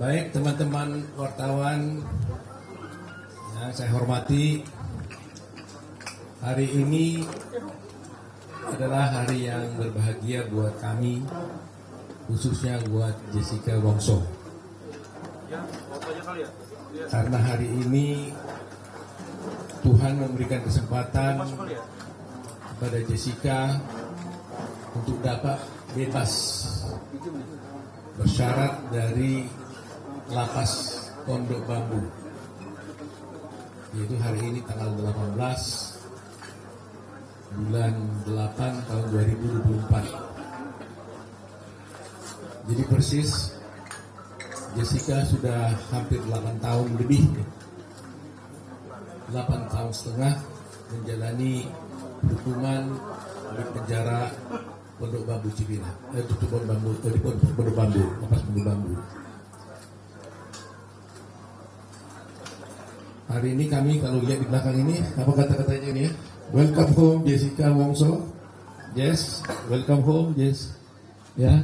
Baik teman-teman wartawan yang saya hormati, hari ini adalah hari yang berbahagia buat kami, khususnya buat Jessica Wongso. Karena hari ini Tuhan memberikan kesempatan kepada Jessica untuk dapat bebas bersyarat dari lapas Pondok Bambu, yaitu hari ini tanggal 18 bulan 8 tahun 2024. Jadi persis Jessica sudah hampir 8 tahun lebih, 8 tahun setengah menjalani hukuman di penjara Pondok Bambu Cibinong, Pondok Bambu, lapas Pondok Bambu. Hari ini kami kalau lihat di belakang ini, apa kata-katanya ini ya? Welcome home Jessica Wongso. Yes, welcome home, yes. Ya,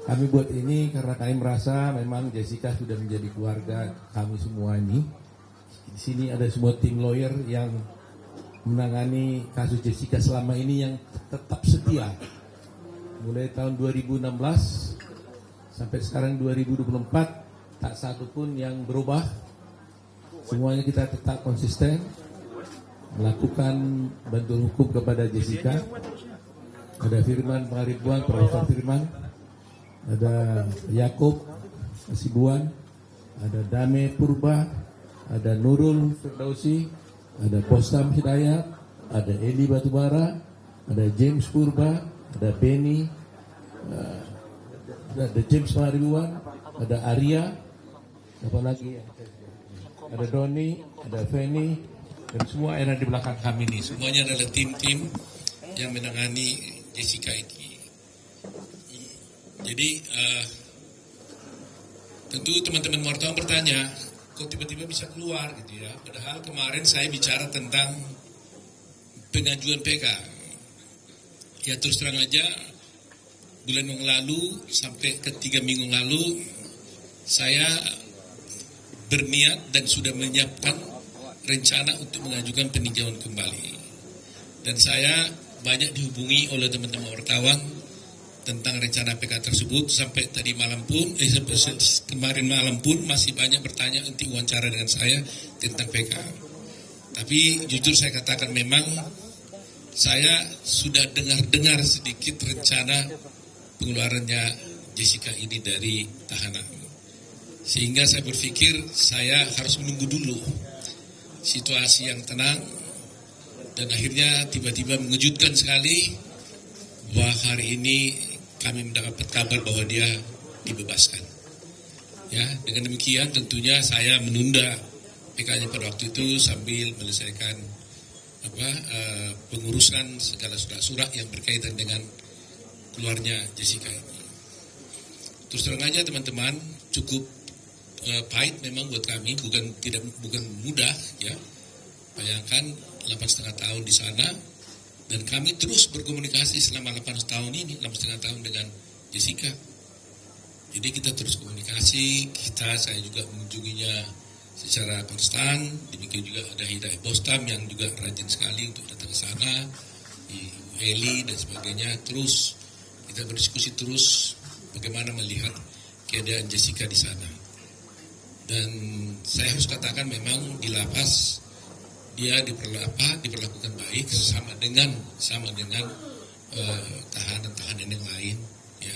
kami buat ini karena kami merasa memang Jessica sudah menjadi keluarga kami semua ini. Di sini ada semua tim lawyer yang menangani kasus Jessica selama ini yang tetap setia. Mulai tahun 2016 sampai sekarang 2024, tak satu pun yang berubah. Semuanya kita tetap konsisten melakukan bantuan hukum kepada Jessica. Ada Firman Pangaribuan, Profesor Firman, ada Yaakob Hasibuan, ada Dame Purba, ada Nurul Firdausi, ada Bostam Hidayat, ada Eli Batubara, ada James Purba, ada Benny, ada James Pangaribuan, ada Arya, apa lagi ya? Ada Doni, ada Feni, dan semua yang ada di belakang kami ini. Semuanya adalah tim-tim yang menangani Jessica ini. Jadi tentu teman-teman wartawan bertanya, kok tiba-tiba bisa keluar gitu ya? Padahal kemarin saya bicara tentang pengajuan PK. Ya terus terang aja, bulan yang lalu sampai ke 3 minggu lalu saya berniat dan sudah menyiapkan rencana untuk mengajukan peninjauan kembali. Dan saya banyak dihubungi oleh teman-teman wartawan tentang rencana PK tersebut. Sampai tadi malam pun, kemarin malam pun masih banyak bertanya untuk wawancara dengan saya tentang PK. Tapi jujur saya katakan memang saya sudah dengar-dengar sedikit rencana pengeluarannya Jessica ini dari tahanan. Sehingga saya berpikir saya harus menunggu dulu situasi yang tenang, dan akhirnya tiba-tiba mengejutkan sekali bahwa hari ini kami mendapat kabar bahwa dia dibebaskan. Ya, dengan demikian tentunya saya menunda PK-nya pada waktu itu sambil menyelesaikan pengurusan segala surat-surat yang berkaitan dengan keluarnya Jessica ini. Terus terang aja teman-teman, cukup pahit memang buat kami, bukan mudah ya. Bayangkan 8,5 tahun di sana, dan kami terus berkomunikasi selama 8 tahun ini, 8,5 tahun dengan Jessica. Jadi kita terus komunikasi, saya juga mengunjunginya secara konstan. Demikian juga ada Hidayat Bostam yang juga rajin sekali untuk datang ke sana, Eli dan sebagainya. Terus kita berdiskusi terus bagaimana melihat keadaan Jessica di sana. Dan saya harus katakan memang di lapas dia diperlakukan baik sama dengan tahanan-tahanan yang lain ya.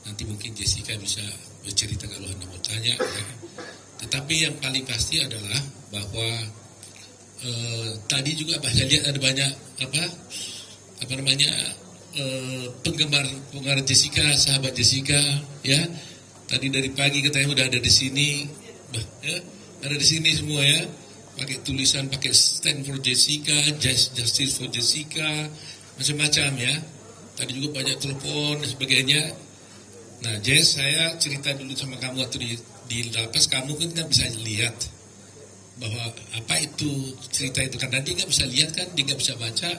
Nanti mungkin Jessica bisa bercerita kalau Anda mau tanya ya. Tetapi yang paling pasti adalah bahwa tadi juga saya lihat ada banyak penggemar Jessica, sahabat Jessica ya. Tadi dari pagi katanya udah ada di sini. Ya, ada di sini semua ya, pakai tulisan, pakai stand for Jessica, justice for Jessica, macam-macam ya. Tadi juga banyak telepon dan sebagainya. Nah Jess, saya cerita dulu sama kamu waktu di lapas, kamu kan bisa lihat bahwa apa itu cerita itu, karena dia nggak bisa lihat kan, dia nggak bisa baca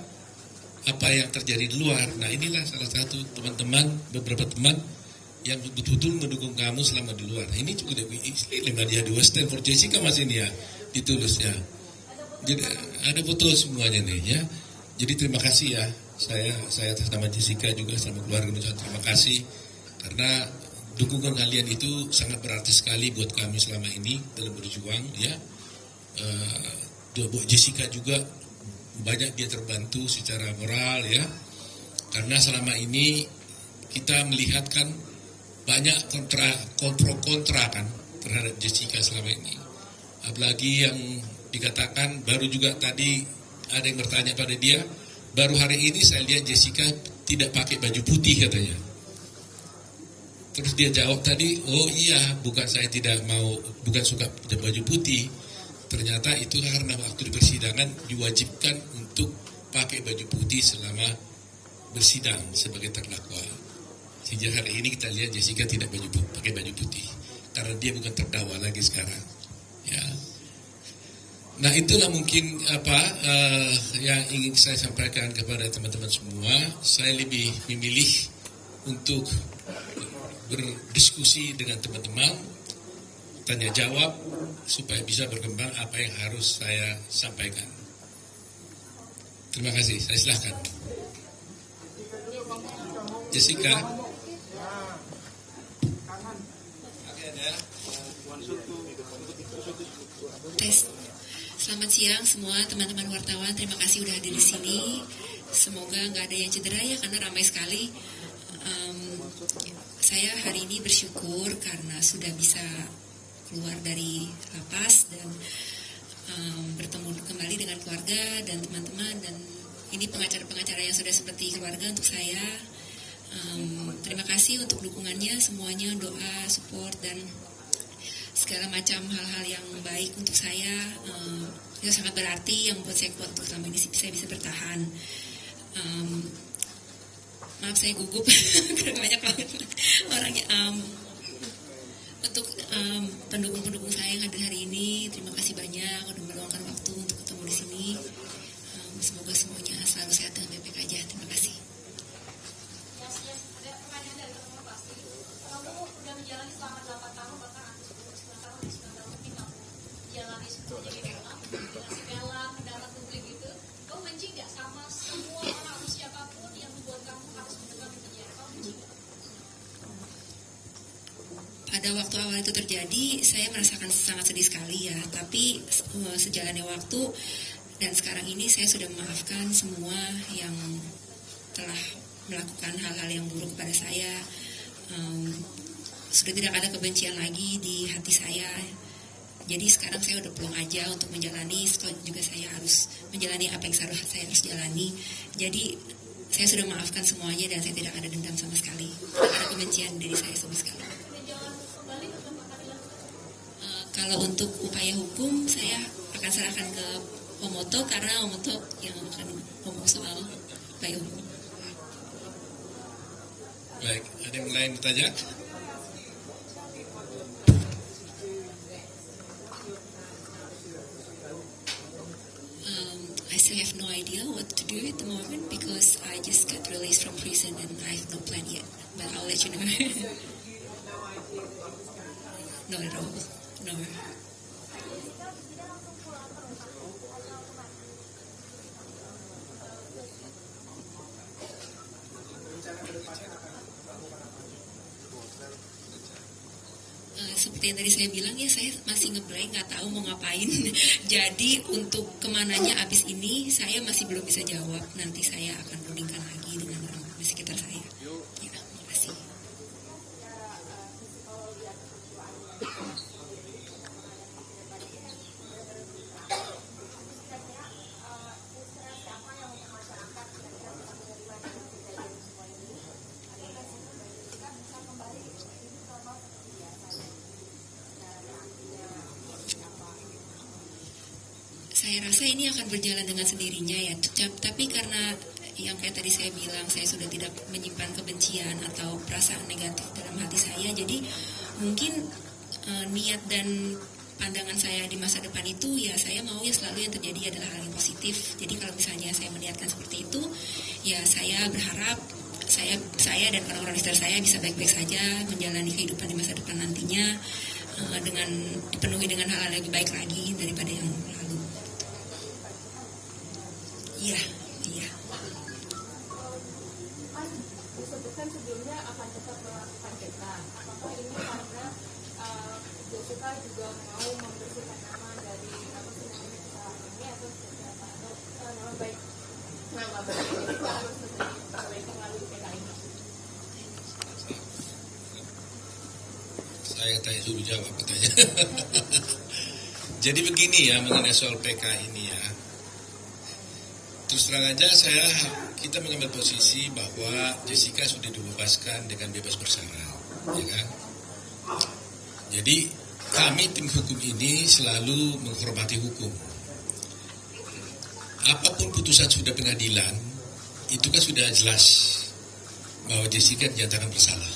apa yang terjadi di luar. Nah inilah salah satu teman-teman, beberapa teman yang betul-betul mendukung kamu selama di luar. Nah, ini juga lima dia di Western for Jessica Mas ini ya, ditulis ya. Jadi ada foto semuanya nih ya. Jadi terima kasih ya, saya atas nama Jessica juga sama keluarga mengucapkan terima kasih karena dukungan kalian itu sangat berarti sekali buat kami selama ini dalam berjuang ya. Buat Jessica juga banyak dia terbantu secara moral ya, karena selama ini kita melihat kan banyak kontra kan terhadap Jessica selama ini, apalagi yang dikatakan baru juga tadi ada yang bertanya pada dia, baru hari ini saya lihat Jessica tidak pakai baju putih katanya. Terus dia jawab tadi, oh iya, bukan saya tidak mau, bukan suka baju putih. Ternyata itu karena waktu di persidangan diwajibkan untuk pakai baju putih selama bersidang sebagai terdakwa. Sejak hari ini kita lihat Jessica tidak pakai baju putih karena dia bukan terdakwa lagi sekarang. Ya. Nah itulah mungkin yang ingin saya sampaikan kepada teman-teman semua. Saya lebih memilih untuk berdiskusi dengan teman-teman, tanya jawab supaya bisa berkembang apa yang harus saya sampaikan. Terima kasih, saya silakan. Jessica. Tes. Selamat siang semua teman-teman wartawan, terima kasih udah hadir di sini. Semoga nggak ada yang cedera ya karena ramai sekali. Saya hari ini bersyukur karena sudah bisa keluar dari lapas dan bertemu kembali dengan keluarga dan teman-teman, dan ini pengacara-pengacara yang sudah seperti keluarga untuk saya. Terima kasih untuk dukungannya semuanya, doa, support dan segala macam hal-hal yang baik untuk saya. Itu sangat berarti yang membuat saya kuat untuk selama ini saya bisa bertahan. Maaf saya gugup karena banyak banget orangnya. Untuk pendukung-pendukung saya yang hadir hari ini, terima kasih banyak udah meluangkan waktu untuk ketemu di sini. Semoga semuanya selalu sehat dan baik-baik aja. Terima kasih. Ada pertanyaan dari teman-teman pasti. Kamu udah menjalani selama 8 tahun, bahkan hampir 9 tahun, 9 tahun lebih kamu menjalani semuanya di dalam, mendapat publik gitu. Kamu benci nggak sama semua orang atau siapapun yang membuat kamu harus mendekam di penjara? Kamu benci nggak? Pada waktu awal itu terjadi, saya merasakan sangat sedih sekali ya. Tapi sejalannya waktu dan sekarang ini saya sudah memaafkan semua yang telah melakukan hal-hal yang buruk kepada saya. Sudah tidak ada kebencian lagi di hati saya. Jadi sekarang saya udah pulang aja untuk menjalani, juga saya harus menjalani apa yang seharusnya saya harus jalani. Jadi saya sudah memaafkan semuanya dan saya tidak ada dendam sama sekali. Tidak ada kebencian diri saya sama sekali. Kalau untuk upaya hukum, saya akan serahkan ke Omoto karena Omoto yang akan ngomong soal upaya hukum. Baik, ada yang lain bertanya? I still have no idea what to do at the moment because I just got released from prison and I have no plan yet. But I'll let you know. Not at all. No. Seperti yang tadi saya bilang ya, saya masih ngeblank, nggak tahu mau ngapain. Jadi untuk kemananya abis ini saya masih belum bisa jawab. Nanti saya akan rundingkan lagi dengan orang di sekitar saya. Ya, makasih. Saya rasa ini akan berjalan dengan sendirinya ya. Tapi karena yang kayak tadi saya bilang, saya sudah tidak menyimpan kebencian atau perasaan negatif dalam hati saya. Jadi mungkin niat dan pandangan saya di masa depan itu, ya saya mau ya selalu yang terjadi adalah hal yang positif. Jadi kalau misalnya saya melihatkan seperti itu, ya saya berharap saya dan orang-orang di sekitar saya bisa baik-baik saja menjalani kehidupan di masa depan nantinya dengan dipenuhi dengan hal-hal yang lebih baik lagi daripada yang lalu. Iya. Kan disebutkan sebelumnya akan tetap melakukan cetak. Apakah ini karena Jessica juga mau membersihkan nama dari kesalahan ini atau seperti apa? Atau nama baik Jessica harus menjadi melalui PKI? Saya tanya dulu jawab katanya. Jadi begini ya mengenai soal PK ini ya. Terus terang aja kita mengambil posisi bahwa Jessica sudah dibebaskan dengan bebas bersyarat, ya kan? Jadi kami tim hukum ini selalu menghormati hukum. Apapun putusan sudah pengadilan, itu kan sudah jelas bahwa Jessica dinyatakan bersalah.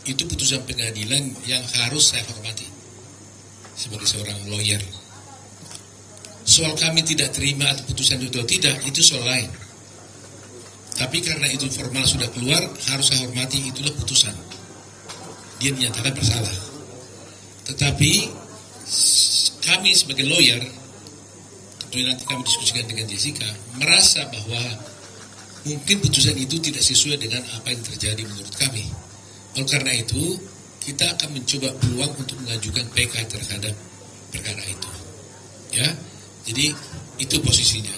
Itu putusan pengadilan yang harus saya hormati sebagai seorang lawyer. Soal kami tidak terima atau putusan itu atau tidak, itu soal lain. Tapi karena itu formal sudah keluar, harus saya hormati, itulah putusan. Dia dinyatakan bersalah. Tetapi kami sebagai lawyer, tentunya nanti kami diskusikan dengan Jessica, merasa bahwa mungkin putusan itu tidak sesuai dengan apa yang terjadi menurut kami. Oleh karena itu, kita akan mencoba peluang untuk mengajukan PK terhadap perkara itu. Ya, jadi itu posisinya.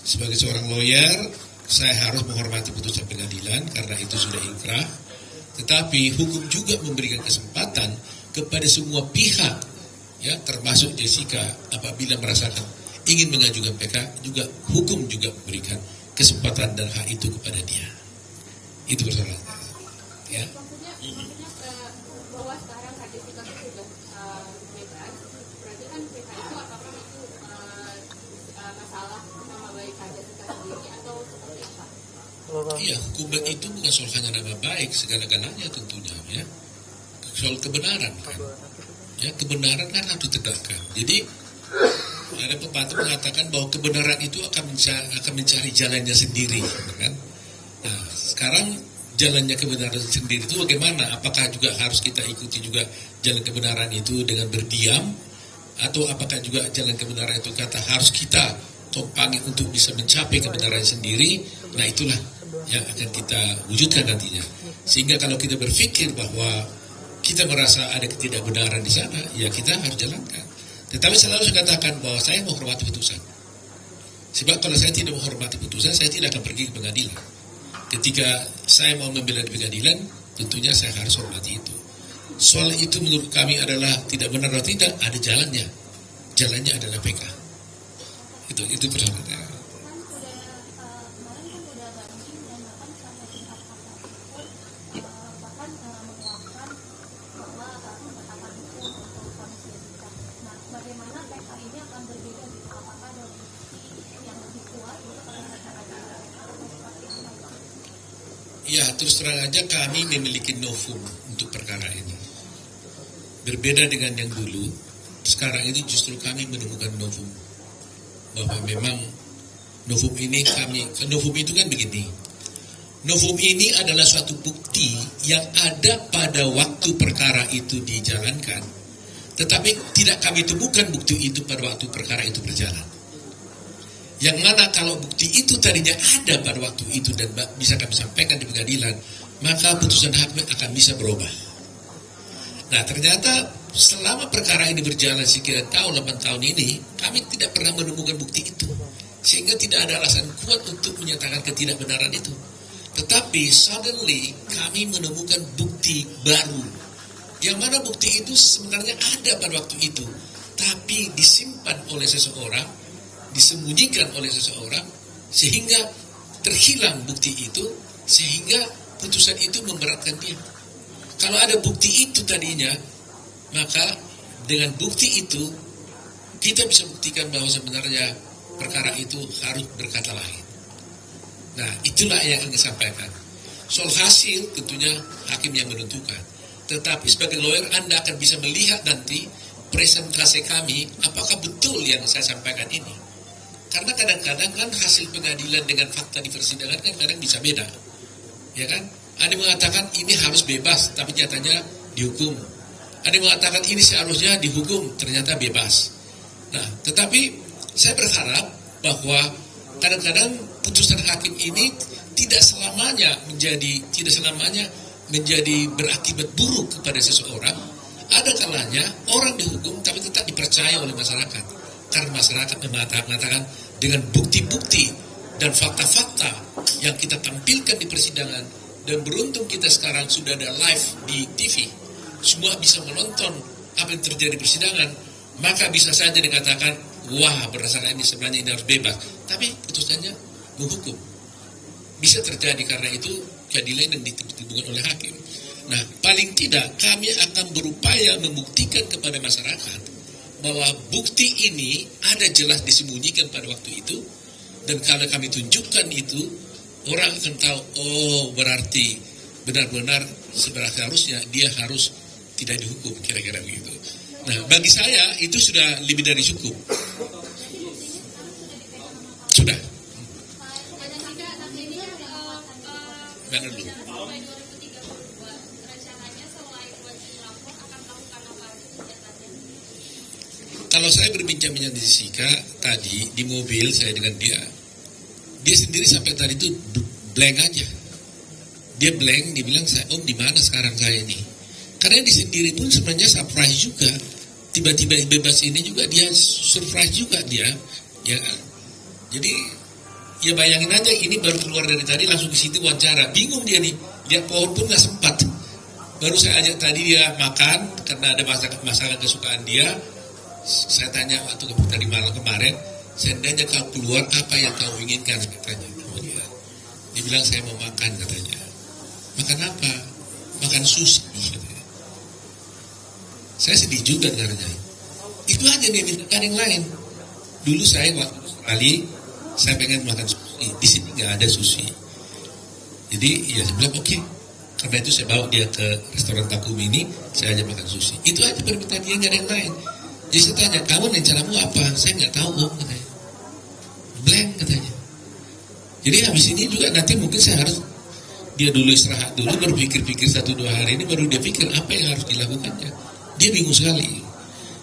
Sebagai seorang lawyer, saya harus menghormati putusan pengadilan karena itu sudah inkrah. Tetapi hukum juga memberikan kesempatan kepada semua pihak, ya termasuk Jessica, apabila merasakan ingin mengajukan PK, juga hukum juga memberikan kesempatan dan hak itu kepada dia. Itu persoalannya. Ya. Maksudnya bahwa sekarang Kak Jessica sudah bebas, berarti kan PK itu apakah itu masalah nama baik Kak Jessica sendiri atau seperti apa? Iya, hukum itu bukan soal hanya nama baik, segala-galanya tentunya ya. Soal kebenaran kan. Ya, kebenaran kan harus ditegakkan. Jadi ada pepatah mengatakan bahwa kebenaran itu akan mencari jalannya sendiri, kan? Nah, sekarang jalannya kebenaran sendiri itu bagaimana? Apakah juga harus kita ikuti juga jalan kebenaran itu dengan berdiam? Atau apakah juga jalan kebenaran itu kata harus kita tumpangi untuk bisa mencapai kebenaran sendiri? Nah itulah yang akan kita wujudkan nantinya. Sehingga kalau kita berpikir bahwa kita merasa ada ketidakbenaran di sana, ya kita harus jalankan. Tetapi selalu saya katakan bahwa saya menghormati putusan. Sebab kalau saya tidak menghormati putusan, saya tidak akan pergi ke pengadilan. Ketika saya mau membela di pengadilan, tentunya saya harus hormati itu. Soal itu menurut kami adalah tidak benar atau tidak, ada jalannya. Jalannya adalah PK. Itu persoalannya. Ya, terus terang aja kami memiliki novum untuk perkara ini. Berbeda dengan yang dulu, sekarang ini justru kami menemukan novum. Bahwa memang novum itu kan begini. Novum ini adalah suatu bukti yang ada pada waktu perkara itu dijalankan. Tetapi tidak kami temukan bukti itu pada waktu perkara itu berjalan. Yang mana kalau bukti itu tadinya ada pada waktu itu dan bisa kami sampaikan di pengadilan, maka putusan hakim akan bisa berubah. Nah ternyata selama perkara ini berjalan sekian tahun, 8 tahun ini, kami tidak pernah menemukan bukti itu. Sehingga tidak ada alasan kuat untuk menyatakan ketidakbenaran itu. Tetapi suddenly kami menemukan bukti baru. Yang mana bukti itu sebenarnya ada pada waktu itu, tapi disimpan oleh seseorang, disembunyikan oleh seseorang, sehingga terhilang bukti itu, sehingga putusan itu memberatkan dia. Kalau ada bukti itu tadinya, maka dengan bukti itu kita bisa buktikan bahwa sebenarnya perkara itu harus berkata lain. Nah itulah yang ingin disampaikan. Soal hasil tentunya hakim yang menentukan. Tetapi sebagai lawyer Anda akan bisa melihat nanti presentase kami, apakah betul yang saya sampaikan ini? Karena kadang-kadang kan hasil pengadilan dengan fakta di persidangan kan kadang bisa beda, ya kan? Ada yang mengatakan ini harus bebas, tapi nyatanya dihukum. Ada yang mengatakan ini seharusnya dihukum, ternyata bebas. Nah, tetapi saya berharap bahwa kadang-kadang putusan hakim ini tidak selamanya menjadi berakibat buruk kepada seseorang. Ada kalanya orang dihukum tapi tetap dipercaya oleh masyarakat. Karena masyarakat mengatakan dengan bukti-bukti dan fakta-fakta yang kita tampilkan di persidangan, dan beruntung kita sekarang sudah ada live di TV, semua bisa menonton apa yang terjadi di persidangan, maka bisa saja dikatakan, wah berdasarkan ini sebenarnya ini harus bebas. Tapi putusannya menghukum. Bisa terjadi karena itu keadilan yang ditentukan oleh hakim. Nah, paling tidak kami akan berupaya membuktikan kepada masyarakat bahwa bukti ini ada jelas disembunyikan pada waktu itu, dan kalau kami tunjukkan itu, orang akan tahu, oh berarti benar-benar seharusnya dia harus tidak dihukum, kira-kira begitu. Nah, bagi saya itu sudah lebih dari cukup. Sudah. Mana dulu? Kalau saya berbincang-bincang di Jessica tadi di mobil saya dengan dia sendiri sampai tadi itu blank aja. Dia blank, dia bilang, Om di mana sekarang saya ini? Karena dia sendiri pun sebenarnya surprise juga. Tiba-tiba bebas ini juga dia surprise juga dia. Ya, jadi ya bayangin aja, ini baru keluar dari tadi langsung ke situ wawancara. Bingung dia nih, lihat pohon pun nggak sempat. Baru saya ajak tadi dia makan karena ada masalah kesukaan dia. Saya tanya waktu tadi malam kemarin, seandainya kau keluar apa yang kau inginkan, katanya. Dia bilang saya mau makan, katanya. Makan apa? Makan sushi, katanya. Saya sedih juga dengarnya. Itu aja dia minta yang lain. Dulu saya waktu sekali saya pengen makan sushi, di sini nggak ada sushi. Jadi ya saya bilang oke. Karena itu saya bawa dia ke restoran Takumi ini, saya ajak makan sushi. Itu aja permintaan dia, nggak ada yang lain. Jadi saya tanya, kamu rencanamu apa? Saya nggak tahu, Om, katanya. Blank, katanya. Jadi habis ini juga nanti mungkin saya harus dia dulu istirahat dulu, baru pikir-pikir 1-2 hari ini, baru dia pikir apa yang harus dilakukannya. Dia bingung sekali.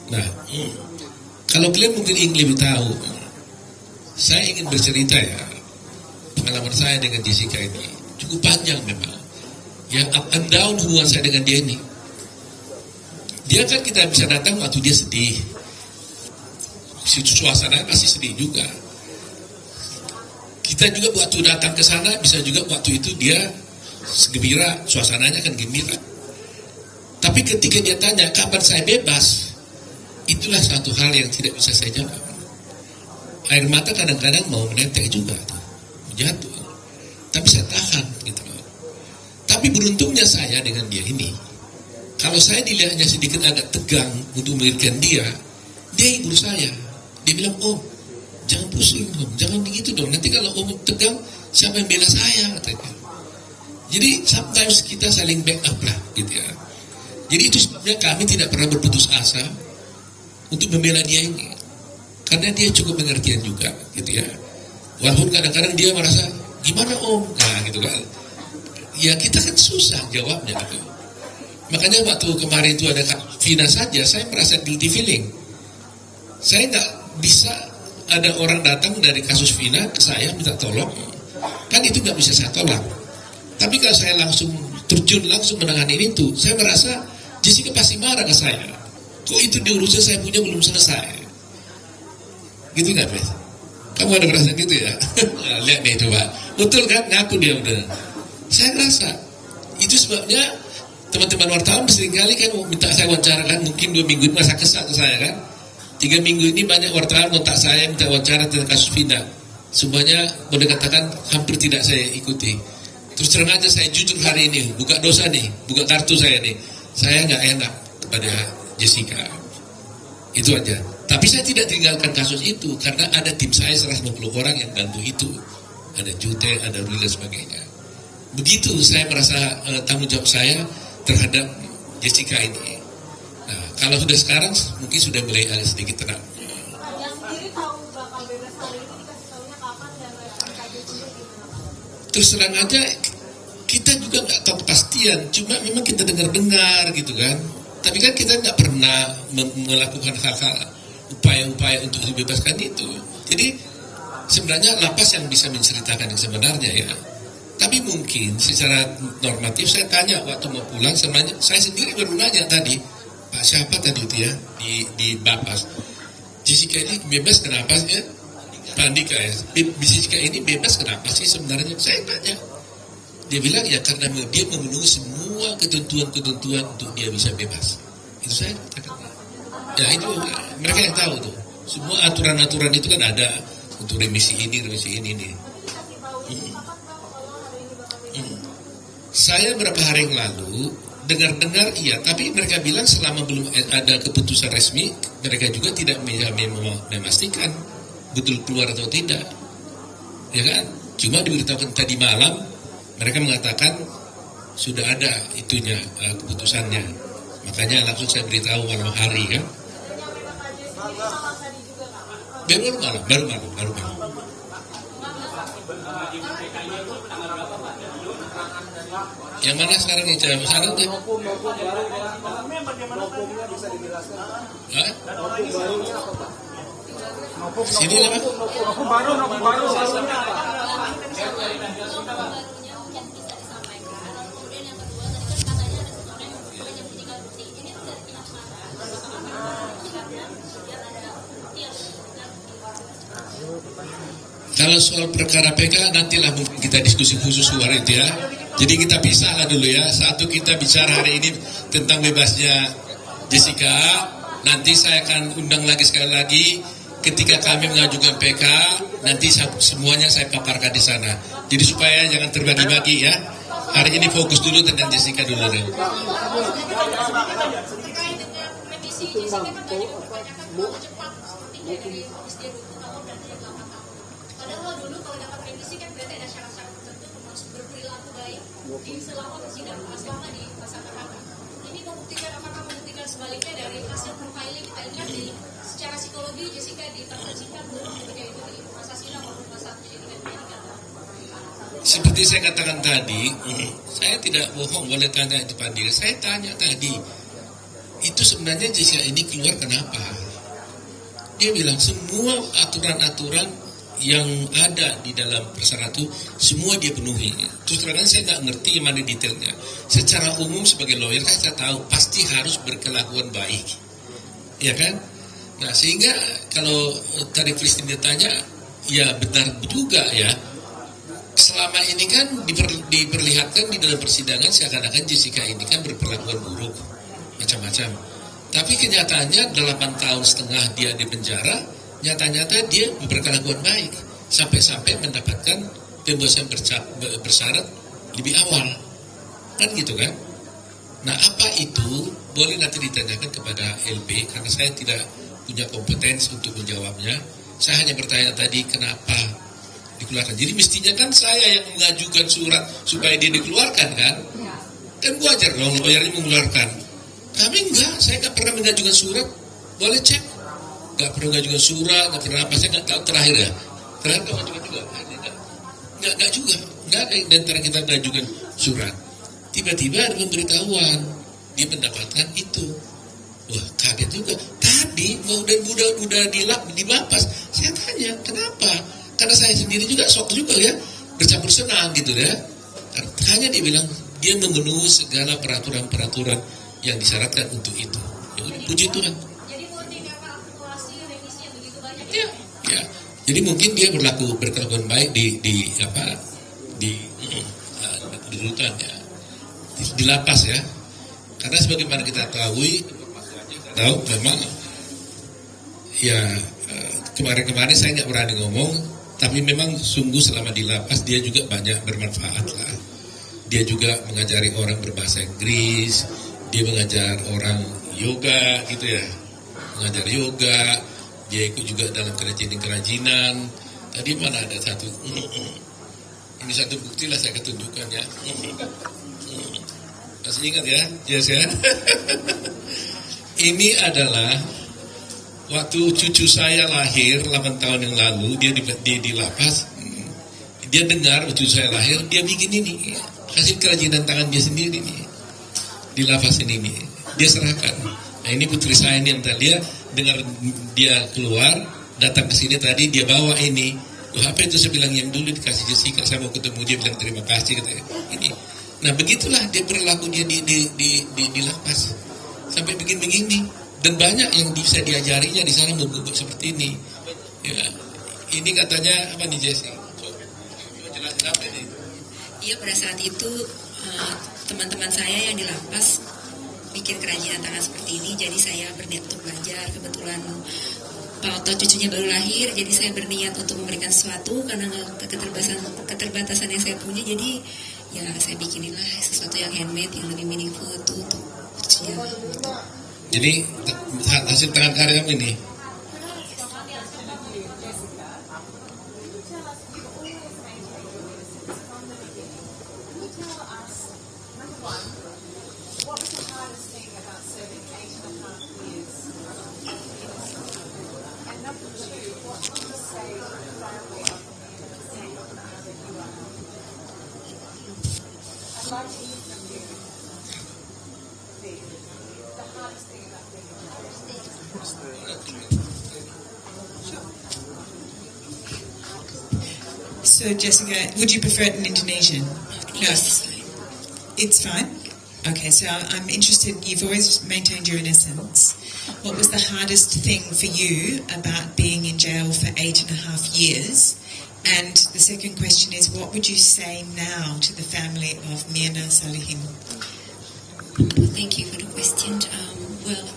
Nah, kalau kalian mungkin ingin lebih tahu, saya ingin bercerita ya, pengalaman saya dengan Jessica ini cukup panjang memang. Ya, up and down hubungan saya dengan dia ini. Dia kan kita bisa datang waktu dia sedih. Suasana pasti sedih juga. Kita juga waktu datang ke sana bisa juga waktu itu dia gembira, suasananya kan gembira. Tapi ketika dia tanya kapan saya bebas, itulah satu hal yang tidak bisa saya jawab. Air mata kadang-kadang mau menetek juga, jatuh. Tapi saya tahan, gitu loh. Tapi beruntungnya saya dengan dia ini, kalau saya dilihatnya sedikit agak tegang untuk memikirkan dia hibur saya. Dia bilang, Om, jangan pusing Om, jangan begitu dong. Nanti kalau Om tegang, siapa yang bela saya, katanya. Jadi sometimes kita saling backup lah, gitu ya. Jadi itu sebenarnya kami tidak pernah berputus asa untuk membela dia ini. Karena dia cukup pengertian juga, gitu ya. Walaupun kadang-kadang dia merasa, gimana Om? Nah, gitu kan. Ya kita kan susah jawabnya, gitu. Makanya waktu kemarin itu ada Vina saja, saya merasa guilty feeling. Saya nggak bisa ada orang datang dari kasus Vina ke saya minta tolong, kan itu nggak bisa saya tolak. Tapi kalau saya langsung terjun langsung menangani itu, saya merasa Jessica pasti marah ke saya. Kok itu diurusan saya punya belum selesai? Gitu nggak, Beth? Kamu ada merasa gitu ya? Nah, lihat deh coba, betul kan? Ngaku dia udah. Saya rasa itu sebabnya teman-teman wartawan seringkali kan minta saya wawancara kan, mungkin 2 minggu ini masa kesal ke saya kan. 3 minggu ini banyak wartawan kontak saya minta wawancara tentang kasus Vina. Semuanya boleh katakan hampir tidak saya ikuti. Terus terang aja saya jujur hari ini, buka dosa nih, buka kartu saya nih. Saya nggak enak kepada Jessica. Itu aja. Tapi saya tidak tinggalkan kasus itu karena ada tim saya 150 orang yang bantu itu. Ada Jute, ada Ruli dan sebagainya. Begitu saya merasa tanggung jawab saya terhadap Jessica ini. Nah, Kalau sudah sekarang mungkin sudah mulai agak sedikit tenang. Yang sendiri tahu bakal bebas hari ini dikasih tahunya kapan dan MKJ sendiri gimana? Terus terang aja kita juga nggak tahu kepastian, cuma memang kita dengar-dengar gitu kan. Tapi kan kita nggak pernah melakukan hal-hal upaya-upaya untuk dibebaskan itu. Jadi sebenarnya lapas yang bisa menceritakan yang sebenarnya ya. Tapi mungkin secara normatif saya tanya waktu mau pulang, sebenarnya saya sendiri baru nanya tadi, Pak siapa tadi itu ya di Bapas, Jessica ini bebas kenapa sih ya? Pak Andika ya, Jessica ini bebas kenapa sih sebenarnya? Saya tanya, dia bilang ya karena dia memenuhi semua ketentuan-ketentuan untuk dia bisa bebas. Itu saya katakan. Ya itu mereka yang tahu tuh. Semua aturan-aturan itu kan ada untuk remisi ini. Saya beberapa hari yang lalu dengar-dengar iya, tapi mereka bilang selama belum ada keputusan resmi, mereka juga tidak memastikan betul keluar atau tidak, ya kan? Cuma diberitahukan tadi malam, mereka mengatakan sudah ada itunya keputusannya, makanya langsung saya beritahu malam hari kan. Baru malam. Yang mana sekarang nih jam sana tuh? Sini lah. Kalau soal perkara PK nantilah mungkin kita diskusi khusus hari itu ya. Jadi kita pisah lah dulu ya. Satu kita bicara hari ini tentang bebasnya Jessica. Nanti saya akan undang lagi sekali lagi ketika kami mengajukan PK. Nanti semuanya saya paparkan di sana. Jadi supaya jangan terbagi-bagi ya. Hari ini fokus dulu tentang Jessica dulu deh. Terkait dengan petisi Jessica kan tadi kebanyakan terlalu cepat sepertinya dari vonis dia 20 tahun dan dia 8 tahun. Padahal dulu kalau dapat remisi kan berarti ada syarat-syarat tertentu termasuk berperilaku baik di selama persidangan, selama di masa tahanan. Ini membuktikan sebaliknya dari hasil profiling kita lihat di secara psikologi Jessica diintervensikan ketika itu di masa sidang maupun masa penyidikan penyidikan. Seperti saya katakan tadi, saya tidak bohong, boleh tanya itu Pak Andika. Saya tanya tadi, itu sebenarnya Jessica ini keluar kenapa? Dia bilang semua aturan-aturan yang ada di dalam persyaratan itu semua dia penuhi. Terus terang saya nggak ngerti mana detailnya. Secara umum sebagai lawyer kan saya tahu pasti harus berkelakuan baik, ya kan? Nah sehingga kalau tadi Christine ditanya, ya benar juga ya. Selama ini kan diperlihatkan di dalam persidangan seakan-akan Jessica ini kan berperlakuan buruk, macam-macam. Tapi kenyataannya 8,5 tahun dia di penjara, nyata-nyata dia berkelakuan baik. Sampai-sampai mendapatkan pembebasan bersyarat lebih awal. Kan gitu kan? Nah apa itu? Boleh nanti ditanyakan kepada LP, karena saya tidak punya kompetensi untuk menjawabnya. Saya hanya bertanya tadi kenapa dikeluarkan. Jadi mestinya kan saya yang mengajukan surat supaya dia dikeluarkan kan? Kan wajar dong lawyernya mengeluarkan. Kami enggak, saya enggak pernah mengajukan surat. Boleh cek. Enggak pernah mengajukan surat, enggak pernah apa, saya enggak tahu terakhir ya. Terakhir enggak mengajukan juga. Enggak juga. Enggak ada yang antara kita mengajukan surat. Tiba-tiba ada pemberitahuan dia mendapatkan itu. Wah, kaget juga. Tadi udah di Bapas. Saya tanya, kenapa? Karena saya sendiri juga shock juga ya, bercampur senang gitu ya. Hanya dia bilang dia memenuhi segala peraturan-peraturan yang disyaratkan untuk itu. Ya, puji Tuhan. Jadi murni karena akumulasi revisi yang begitu banyak. Ya. Jadi mungkin dia berkelakuan baik di rutan ya, di lapas ya. Karena sebagaimana kita tahu memang ya kemarin saya nggak berani ngomong. Tapi memang sungguh selama di lapas dia juga banyak bermanfaat lah. Dia juga mengajari orang berbahasa Inggris, dia mengajar orang yoga gitu ya, mengajar yoga. Dia ikut juga dalam kerajinan. Tadi mana ada satu, ini satu bukti lah saya ketunjukkan ya. Masih ingat ya, yes ya. Ini adalah waktu cucu saya lahir 8 tahun yang lalu, dia di lapas. Dia dengar waktu saya lahir, dia bikin ini, hasil kerajinan tangan dia sendiri nih, di lapas ini nih, dia serahkan. Nah ini putri saya ini yang tadi dia dengar dia keluar, datang ke sini tadi, dia bawa ini. Apa itu, saya bilang yang dulu dikasih Jessica, saya mau ketemu dia, bilang terima kasih katanya. Ini. Nah begitulah dia perilaku dia di lapas sampai bikin begini, dan banyak yang bisa diajarinya di sana membuat seperti ini. Ya, ini katanya apa nih Jessica? Jelasin apa ini? Iya, pada saat itu teman-teman saya yang di lapas bikin kerajinan tangan seperti ini, jadi saya berniat untuk belajar. Kebetulan Pak Oto cucunya baru lahir, jadi saya berniat untuk memberikan sesuatu karena keterbatasan yang saya punya. Jadi ya saya bikinilah sesuatu yang handmade, yang lebih meaningful itu untuk cucunya. Jadi hasil tangan karya kamu ini. So, Jessica, would you prefer it in Indonesian? No, Yes. it's fine. Okay, so I'm interested, you've always maintained your innocence. What was the hardest thing for you about being in jail for 8.5 years? And the second question is, what would you say now to the family of Mirna Salihin? Thank you for the question. Well,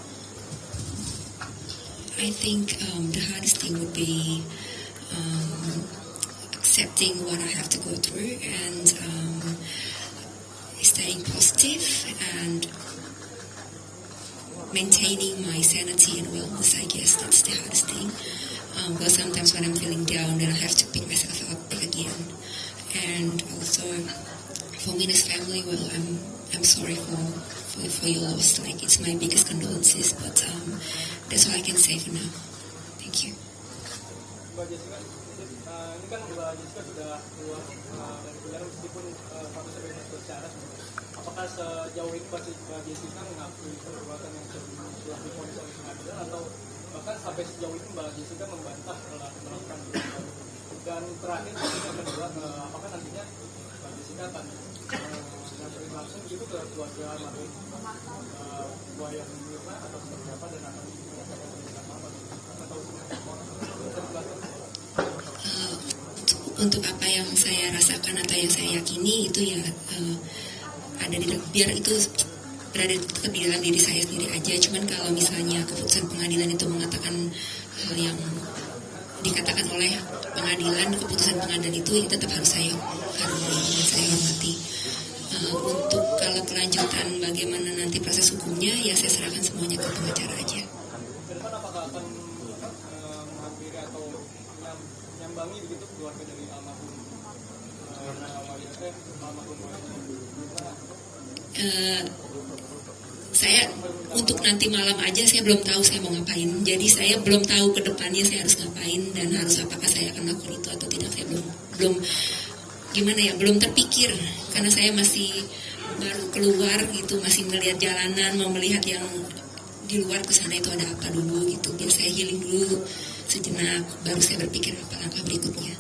I think the hardest thing would be accepting what I have to go through and staying positive and maintaining my sanity and wellness. I guess that's the hardest thing. But sometimes when I'm feeling down, then I have to pick myself up again. And also, for Mina's family, well, I'm sorry for your loss. Like, it's my biggest condolences, but that's all I can say for now. Thank you. Mbak Jessica, ini kan Mbak Jessica sudah keluar dari penjara meskipun statusnya bebas bersyarat. Apakah sejauh ini Mbak Jessica mengakui perbuatan yang telah diponis oleh pengadilan, atau bahkan sampai sejauh ini Mbak Jessica membantah telah melakukan itu? Dan terakhir yang kedua, apakah nantinya Mbak Jessica akan menyampaikan langsung gitu ke keluarga almarhum Buaya Mirna atau seperti apa, dan akan menyampaikan penjelasan apa atau Untuk apa yang saya rasakan atau yang saya yakini itu ya ada biar itu berada tetap di dalam diri saya sendiri aja. Cuman kalau misalnya keputusan pengadilan itu mengatakan hal yang dikatakan oleh pengadilan, keputusan pengadilan itu ya tetap harus saya hormati. Untuk kalau kelanjutan bagaimana nanti proses hukumnya, ya saya serahkan semuanya ke pengacara aja. Kedepan apakah akan menghampiri atau menyambangi begitu keluarga dari almarhum Saya untuk nanti malam aja saya belum tahu saya mau ngapain. Jadi saya belum tahu ke depannya saya harus ngapain dan harus apakah saya akan lakukan itu atau tidak. Saya belum gimana ya, belum terpikir karena saya masih baru keluar gitu, masih melihat jalanan, mau melihat yang di luar ke sana itu ada apa dulu gitu. Biar saya healing dulu sejenak, baru saya berpikir apa langkah berikutnya.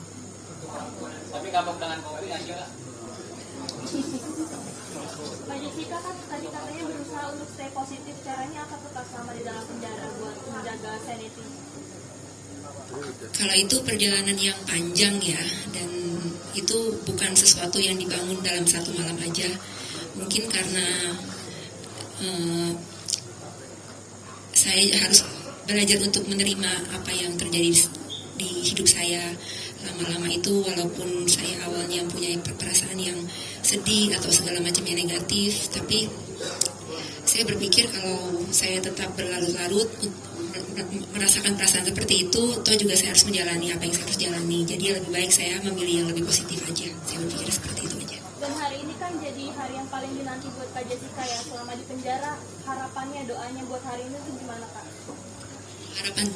Tapi kapok dengan kopi aja. Mbak Jessica kan tadi katanya berusaha untuk stay positif. Caranya apa tetap selama di dalam penjara buat menjaga sanity? Kalau itu perjalanan yang panjang ya, dan itu bukan sesuatu yang dibangun dalam satu malam aja. Mungkin karena saya harus belajar untuk menerima apa yang terjadi di hidup saya lama-lama itu, walaupun saya awalnya punya perasaan yang sedih atau segala macam yang negatif, tapi saya berpikir kalau saya tetap berlarut-larut merasakan perasaan seperti itu, toh juga saya harus menjalani apa yang saya harus jalani. Jadi lebih baik saya memilih yang lebih positif aja. Saya berpikir seperti itu aja. Dan hari ini kan jadi hari yang paling dinanti buat Kak Jessica ya, selama di penjara. Harapannya, doanya buat hari ini tuh gimana Kak? Harapan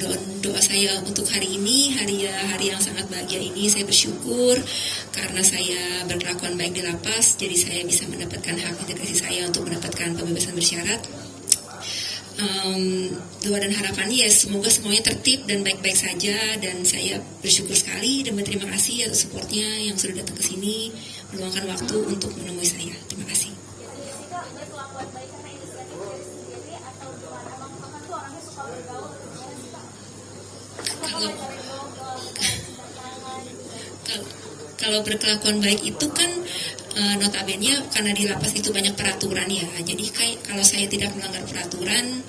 doa saya untuk hari ini, hari yang sangat bahagia ini, saya bersyukur karena saya berkelakuan baik di lapas, jadi saya bisa mendapatkan hak integrasi saya untuk mendapatkan pembebasan bersyarat. Doa dan harapannya ya semoga semuanya tertib dan baik-baik saja, dan saya bersyukur sekali dan berterima kasih atas supportnya yang sudah datang ke sini meluangkan waktu untuk menemui saya. Terima kasih. Jessica berkelakuan baik karena inisiatif diri sendiri atau gimana? Emang tuh orangnya suka bergaul gimana sih Kak? Kalau berkelakuan baik itu kan notabene karena di lapas itu banyak peraturan ya. Jadi kalau saya tidak melanggar peraturan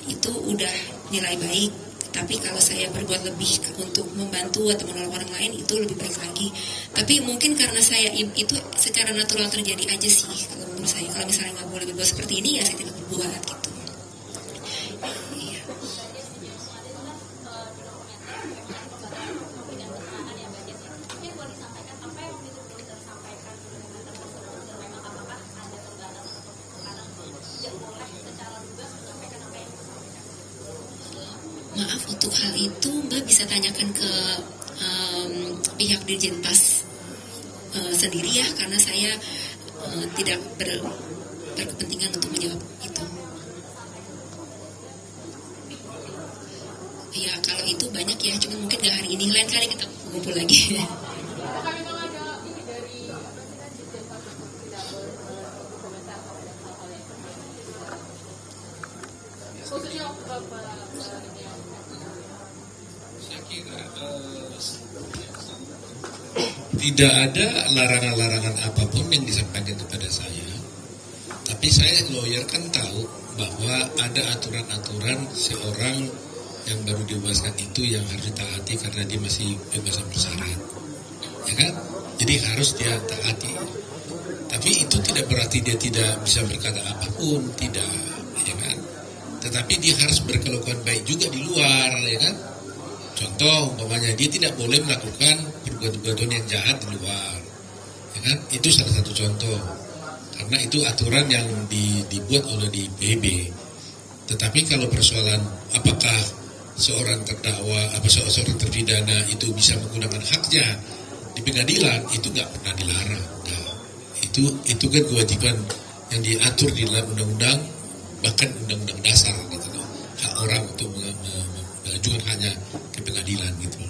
itu udah nilai baik. Tapi kalau saya berbuat lebih untuk membantu atau menolong orang lain itu lebih baik lagi. Tapi mungkin karena saya itu secara natural terjadi aja sih kalau menurut saya. Kalau misalnya nggak boleh berbuat seperti ini ya saya tidak berbuat gitu. Iya. Maaf, untuk hal itu Mbak bisa tanyakan ke pihak Dirjen Pas sendiri ya, karena saya tidak berkepentingan untuk menjawab itu. Ya kalau itu banyak ya, cuma mungkin nggak hari ini, lain kali kita kumpul lagi. Apakah memang ada ini dari Dirjen Pas untuk tidak berkomentar terhadap hal-hal yang khususnya Saya kira tidak ada larangan-larangan apapun yang disampaikan kepada saya. Tapi saya lawyer kan tahu bahwa ada aturan-aturan seorang yang baru dibebaskan itu yang harus ditaati karena dia masih bebasan bersyarat, ya kan? Jadi harus dia taati. Tapi itu tidak berarti dia tidak bisa berkata apapun, tidak, ya kan? Tetapi dia harus berkelakuan baik juga di luar, ya kan? Contoh, umpamanya dia tidak boleh melakukan perbuatan yang jahat di luar, ya kan? Itu salah satu contoh. Karena itu aturan yang dibuat oleh di PB. Tetapi kalau persoalan apakah seorang terdakwa, seorang terpidana itu bisa menggunakan haknya di pengadilan, itu nggak pernah dilarang. Nah, itu kan kewajiban yang diatur di dalam undang-undang, bahkan undang-undang dasar gitu loh. Hak orang untuk mengajukan hanya ke pengadilan gitu loh.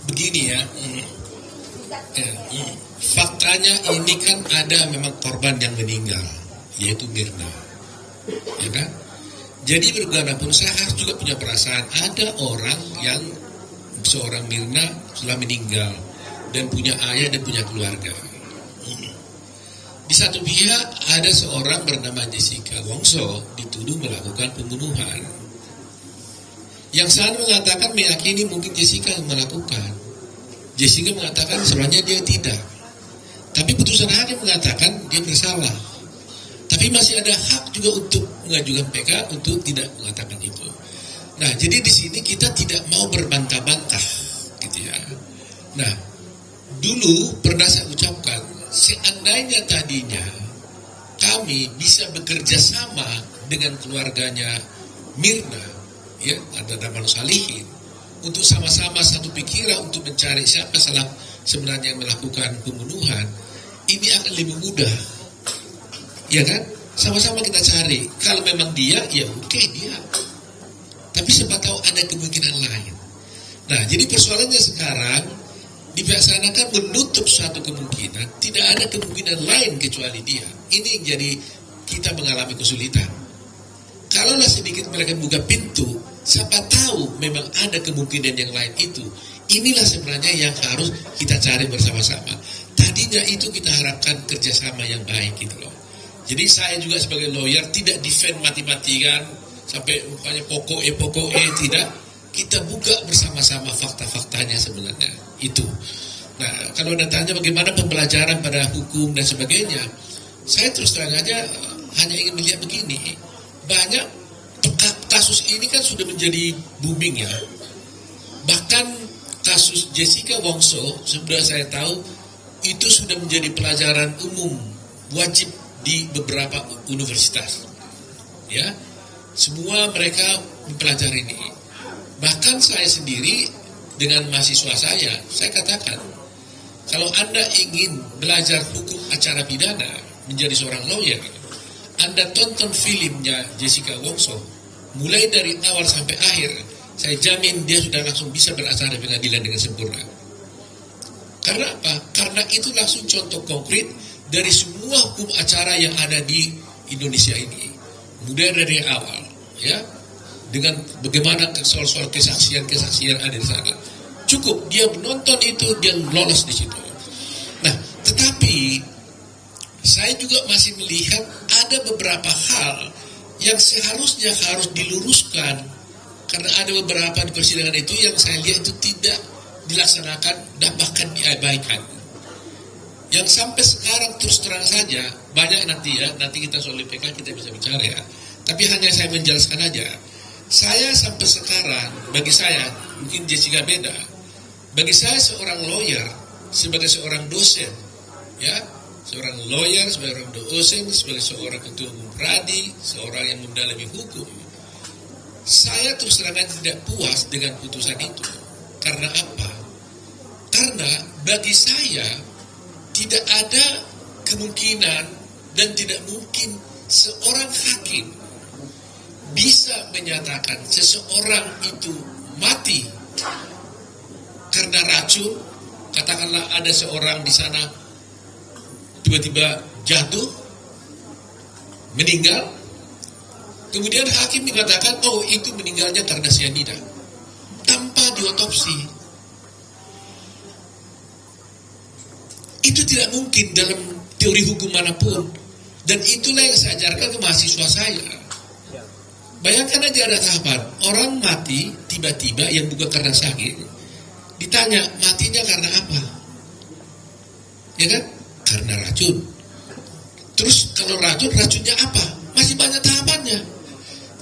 Begini ya, faktanya ini kan ada memang korban yang meninggal, yaitu Mirna, ya kan? Jadi bagaimanapun saya harus juga punya perasaan, ada orang yang seorang Mirna telah meninggal dan punya ayah dan punya keluarga. Di satu pihak ada seorang bernama Jessica Wongso dituduh melakukan pembunuhan. Yang saya mengatakan meyakini mungkin Jessica melakukan. Jessica mengatakan sebenarnya dia tidak. Tapi putusan hakim mengatakan dia bersalah. Tapi masih ada hak juga untuk mengajukan PK untuk tidak mengatakan itu. Nah, jadi di sini kita tidak mau berbantah-bantah, gitu ya. Nah, dulu pernah saya ucapkan, seandainya tadinya kami bisa bekerja sama dengan keluarganya Mirna, ya, ada Daman Salihin, untuk sama-sama satu pikiran untuk mencari siapa sebenarnya yang melakukan pembunuhan, ini akan lebih mudah, ya kan? Sama-sama kita cari. Kalau memang dia, ya oke, dia. Tapi siapa tahu ada kemungkinan lain. Nah, jadi persoalannya sekarang di pihak sana kan menutup suatu kemungkinan, tidak ada kemungkinan lain kecuali dia. Ini yang jadi kita mengalami kesulitan. Kalaulah sedikit mereka buka pintu, siapa tahu memang ada kemungkinan yang lain Inilah sebenarnya yang harus kita cari bersama-sama. Tadinya itu kita harapkan kerjasama yang baik gitu loh. Jadi saya juga sebagai lawyer tidak defend mati-matikan sampai rupanya pokok tidak. Kita buka bersama-sama fakta-faktanya sebenarnya itu. Nah, kalau Anda tanya bagaimana pembelajaran pada hukum dan sebagainya, saya terus terang aja hanya ingin melihat begini. Banyak kasus ini kan sudah menjadi booming ya. Bahkan kasus Jessica Wongso, sudah saya tahu, itu sudah menjadi pelajaran umum wajib di beberapa universitas. Ya, semua mereka mempelajari ini. Bahkan saya sendiri dengan mahasiswa saya katakan, kalau Anda ingin belajar hukum acara pidana menjadi seorang lawyer, Anda tonton filmnya Jessica Wongso, mulai dari awal sampai akhir, saya jamin dia sudah langsung bisa beracara pengadilan dengan sempurna. Karena apa? Karena itu langsung contoh konkret dari semua hukum acara yang ada di Indonesia ini. Mulai dari awal, ya, dengan bagaimana soal-soal kesaksian ada di sana. Cukup dia menonton itu, dia lolos di situ. Nah, tetapi saya juga masih melihat ada beberapa hal yang seharusnya harus diluruskan, karena ada beberapa di persidangan itu yang saya lihat itu tidak dilaksanakan dan bahkan diabaikan. Yang sampai sekarang terus terang saja banyak nanti kita soal IPK kita bisa bicara ya. Tapi hanya saya menjelaskan aja. Saya sampai sekarang, bagi saya mungkin Jessica beda. Bagi saya seorang lawyer sebagai seorang dosen, ya, seorang lawyer sebagai seorang dosen, sebagai seorang ketua umum pradi, seorang yang mendalami hukum. Saya terus terang tidak puas dengan putusan itu. Karena apa? Karena bagi saya tidak ada kemungkinan dan tidak mungkin seorang hakim bisa menyatakan seseorang itu mati karena racun. Katakanlah ada seorang di sana tiba-tiba jatuh, meninggal, kemudian hakim mengatakan, oh itu meninggalnya karena cyanida, tanpa diotopsi. Itu tidak mungkin dalam teori hukum manapun. Dan itulah yang saya ajarkan ke mahasiswa saya. Bayangkan aja ada tahapan, orang mati tiba-tiba yang bukan karena sakit. Ditanya, matinya karena apa? Ya kan? Karena racun. Terus kalau racun, racunnya apa? Masih banyak tahapannya.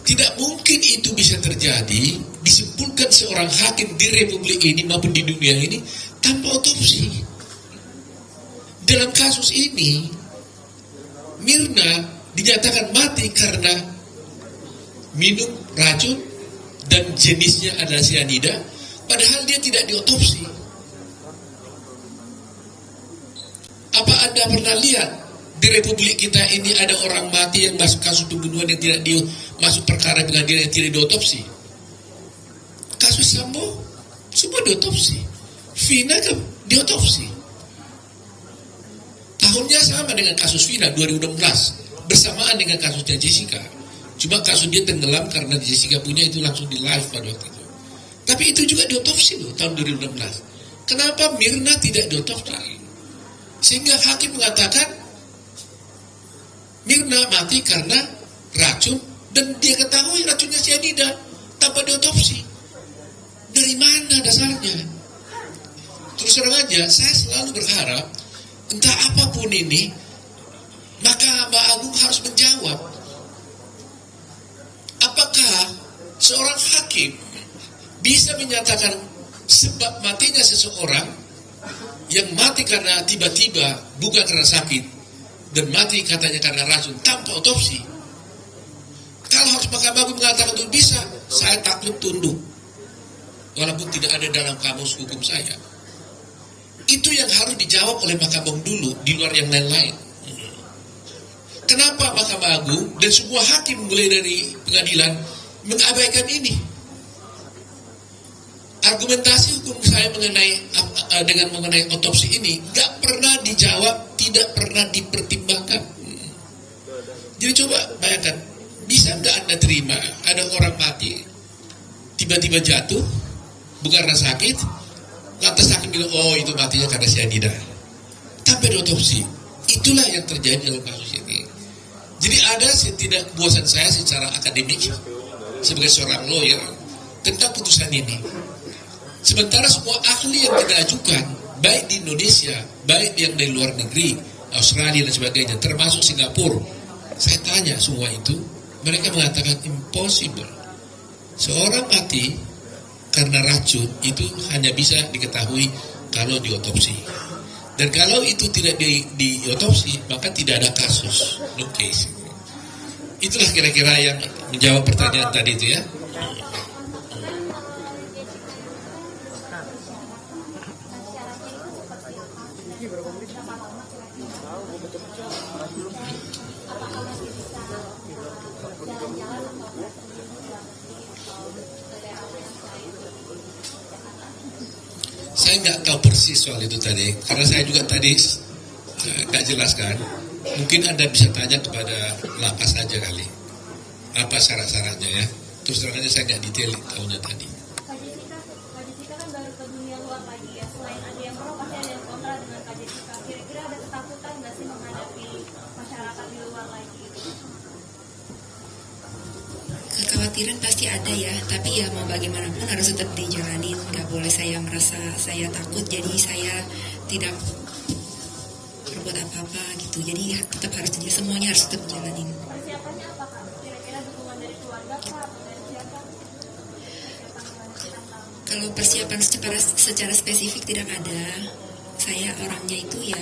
Tidak mungkin itu bisa terjadi, disimpulkan seorang hakim di Republik ini maupun di dunia ini tanpa otopsi. Dalam kasus ini, Mirna dinyatakan mati karena minum racun dan jenisnya adalah cyanida, padahal dia tidak diotopsi. Apa Anda pernah lihat di Republik kita ini ada orang mati yang masuk kasus pembunuhan yang tidak masuk perkara pengadilan yang tidak diotopsi? Kasus Sambo semua diotopsi, Vina kan diotopsi. Tahunnya sama dengan kasus Vina 2016, bersamaan dengan kasusnya Jessica. Cuma kasus dia tenggelam karena Jessica punya itu langsung di live pada waktu itu. Tapi itu juga diotopsi loh tahun 2016. Kenapa Mirna tidak diotopsi? Sehingga hakim mengatakan Mirna mati karena racun dan dia ketahui racunnya cyanida tanpa diotopsi. Dari mana dasarnya? Terus terang aja, saya selalu berharap entah apapun ini, Mahkamah Agung harus menjawab. Apakah seorang hakim bisa menyatakan sebab matinya seseorang yang mati karena tiba-tiba bukan karena sakit dan mati katanya karena racun tanpa otopsi? Kalau harus Mahkamah Agung mengatakan itu bisa, saya takluk tunduk walaupun tidak ada dalam kamus hukum saya. Itu yang harus dijawab oleh Mahkamah Agung dulu, di luar yang lain-lain. Kenapa Mahkamah Agung dan semua hakim mulai dari pengadilan mengabaikan ini? Argumentasi hukum saya mengenai otopsi ini gak pernah dijawab, tidak pernah dipertimbangkan. Jadi coba bayangkan, bisa gak Anda terima ada orang mati tiba-tiba jatuh bukan karena sakit, Lantas hakim bilang, oh itu matinya karena cyanida. Tanpa diotopsi. Itulah yang terjadi dalam kasus ini. Jadi ada ketidakpuasan saya secara akademik sebagai seorang lawyer tentang putusan ini. Sementara semua ahli yang kita ajukan, baik di Indonesia, baik yang dari luar negeri, Australia dan sebagainya, termasuk Singapura, saya tanya semua itu, mereka mengatakan impossible. Seorang mati karena racun itu hanya bisa diketahui kalau diotopsi. Dan kalau itu tidak diotopsi, maka tidak ada kasus, no case. Itulah kira-kira yang menjawab pertanyaan tadi itu ya. Saya nggak tahu persis soal itu tadi, karena saya juga tadi nggak jelaskan. Mungkin Anda bisa tanya kepada lapas saja kali, apa syarat-syaratnya ya. Terus terang aja saya nggak detail tahunya tadi. Kak Jessica kan baru ke dunia luar lagi ya. Selain ada yang pro, pasti ada yang kontra dengan Kak Jessica. Kira-kira ada ketakutan nggak sih menghadapi masyarakat di luar lagi? Kekhawatiran pasti ada ya, tapi ya mau bagaimanapun harus tetap dijalanin. Nggak boleh saya merasa saya takut, jadi saya tidak berbuat apa-apa gitu. Jadi tetap harus semuanya harus tetap dijalanin. Persiapannya apa Kak? Kira-kira dukungan dari keluarga Kak atau dari siapa? Kalau persiapan secara spesifik tidak ada. Saya orangnya itu ya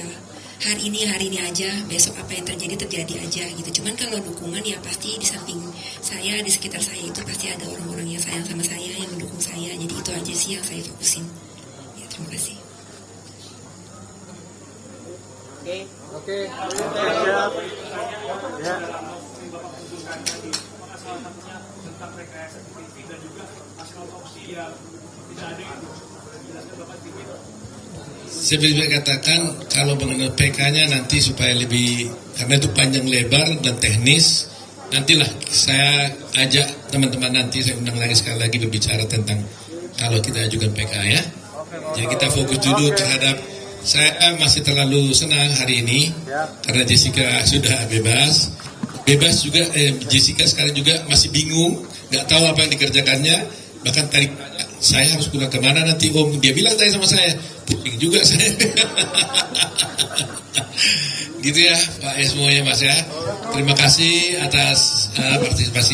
hari ini aja, besok apa yang terjadi aja gitu. Cuman kalau dukungan ya pasti di samping saya, di sekitar saya itu pasti ada orang-orang yang sayang sama saya, yang mendukung saya. Jadi itu aja sih yang saya fokusin. Ya, terima kasih. Oke. Siap. Ya. Seperti saya katakan, kalau mengenai PK-nya nanti supaya lebih, karena itu panjang lebar dan teknis, nantilah saya ajak teman-teman nanti, saya undang lagi sekali lagi berbicara tentang kalau kita ajukan PK ya. Jadi kita fokus dulu terhadap, saya masih terlalu senang hari ini karena Jessica sudah bebas juga. Jessica sekarang juga masih bingung, nggak tahu apa yang dikerjakannya. Bahkan tadi saya harus pulang kemana nanti Om, dia bilang tadi sama saya, pusing juga saya. Gitu ya Pak ya semuanya Mas ya. Terima kasih atas partisipasi.